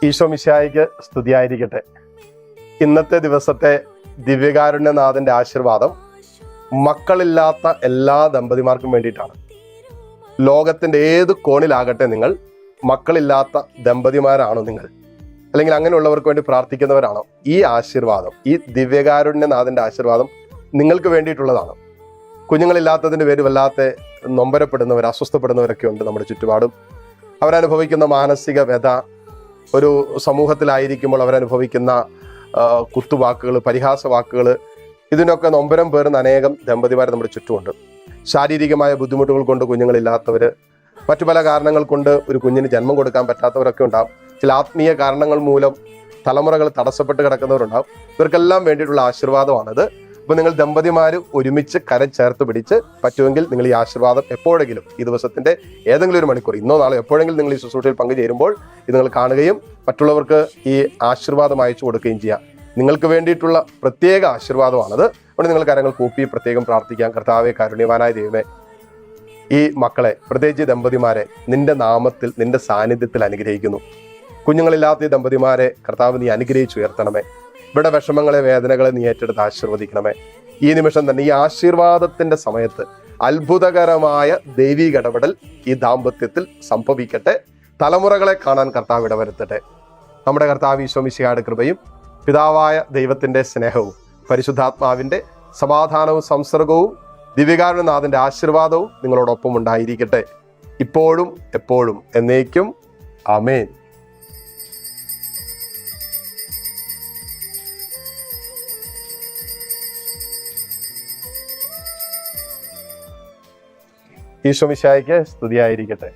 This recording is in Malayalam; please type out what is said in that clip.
ഈശോ മിശിഹായിക്ക് സ്തുതിയായിരിക്കട്ടെ. ഇന്നത്തെ ദിവസത്തെ ദിവ്യകാരുണ്യനാഥന്റെ ആശീർവാദം മക്കളില്ലാത്ത എല്ലാ ദമ്പതിമാർക്കും വേണ്ടിയിട്ടാണ്. ലോകത്തിന്റെ ഏത് കോണിലാകട്ടെ, നിങ്ങൾ മക്കളില്ലാത്ത ദമ്പതിമാരാണോ നിങ്ങൾ, അല്ലെങ്കിൽ അങ്ങനെയുള്ളവർക്ക് വേണ്ടി പ്രാർത്ഥിക്കുന്നവരാണോ, ഈ ആശീർവാദം, ഈ ദിവ്യകാരുണ്യനാഥന്റെ ആശീർവാദം നിങ്ങൾക്ക് വേണ്ടിയിട്ടുള്ളതാണ്. കുഞ്ഞുങ്ങളില്ലാത്തതിൻ്റെ പേര് വല്ലാത്ത നൊമ്പരപ്പെടുന്നവർ, അസ്വസ്ഥപ്പെടുന്നവരൊക്കെ ഉണ്ട് നമ്മുടെ ചുറ്റുപാടും. അവരനുഭവിക്കുന്ന മാനസിക വ്യഥ, ഒരു സമൂഹത്തിലായിരിക്കുമ്പോൾ അവരനുഭവിക്കുന്ന കുത്തുവാക്കുകൾ, പരിഹാസ വാക്കുകൾ, ഇതിനൊക്കെ നൊമ്പരം പേറുന്ന അനേകം ദമ്പതിമാർ നമ്മുടെ ചുറ്റുമുണ്ട്. ശാരീരികമായ ബുദ്ധിമുട്ടുകൾ കൊണ്ട് കുഞ്ഞുങ്ങളില്ലാത്തവർ, മറ്റു പല കാരണങ്ങൾ കൊണ്ട് ഒരു കുഞ്ഞിന് ജന്മം കൊടുക്കാൻ പറ്റാത്തവരൊക്കെ ഉണ്ടാവും. ചില ആത്മീയ കാരണങ്ങൾ മൂലം തലമുറകൾ തടസ്സപ്പെട്ട് കിടക്കുന്നവരുണ്ടാവും. ഇവർക്കെല്ലാം വേണ്ടിയിട്ടുള്ള ആശീർവാദമാണിത്. അപ്പോൾ നിങ്ങൾ ദമ്പതിമാർ ഒരുമിച്ച് കരം ചേർത്ത് പിടിച്ച് പറ്റുമെങ്കിൽ നിങ്ങൾ ഈ ആശീർവാദം എപ്പോഴെങ്കിലും ഈ ദിവസത്തിന്റെ ഏതെങ്കിലും ഒരു മണിക്കൂർ, ഇന്നോ നാളെ എപ്പോഴെങ്കിലും നിങ്ങൾ ഈ ശുശ്രൂഷയിൽ പങ്കുചേരുമ്പോൾ ഇത് നിങ്ങൾ കാണുകയും മറ്റുള്ളവർക്ക് ഈ ആശീർവാദം അയച്ചു കൊടുക്കുകയും ചെയ്യാം. നിങ്ങൾക്ക് വേണ്ടിയിട്ടുള്ള പ്രത്യേക ആശീർവാദമാണത്. അവിടെ നിങ്ങൾ കരങ്ങൾ കൂപ്പി പ്രത്യേകം പ്രാർത്ഥിക്കാം. കർത്താവേ, കാരുണ്യവാനായ ദൈവമേ, ഈ മക്കളെ, പ്രത്യേകിച്ച് ദമ്പതിമാരെ നിന്റെ നാമത്തിൽ, നിന്റെ സാന്നിധ്യത്തിൽ അനുഗ്രഹിക്കുന്നു. കുഞ്ഞുങ്ങളില്ലാത്ത ഈ ദമ്പതിമാരെ കർത്താവ് നീ അനുഗ്രഹിച്ചുയർത്തണമേ. ഇവിടെ വിഷമങ്ങളെ, വേദനകളെ നീ ഏറ്റെടുത്ത് ആശീർവദിക്കണമേ. ഈ നിമിഷം തന്നെ ഈ ആശീർവാദത്തിന്റെ സമയത്ത് അത്ഭുതകരമായ ദൈവിക ഇടപെടൽ ഈ ദാമ്പത്യത്തിൽ സംഭവിക്കട്ടെ. തലമുറകളെ കാണാൻ കർത്താവ് ഇടവരുത്തട്ടെ. നമ്മുടെ കർത്താവ് ഈശോ മിശിഹായുടെ കൃപയും പിതാവായ ദൈവത്തിന്റെ സ്നേഹവും പരിശുദ്ധാത്മാവിന്റെ സമാധാനവും സംസർഗവും ദിവ്യകാരുണ്യനാഥന്റെ ആശീർവാദവും നിങ്ങളോടൊപ്പം ഉണ്ടായിരിക്കട്ടെ, ഇപ്പോഴും എപ്പോഴും എന്നേക്കും. ആമേൻ. ഈശോ മിശിഹായ്ക്ക് സ്തുതിയായിരിക്കട്ടെ.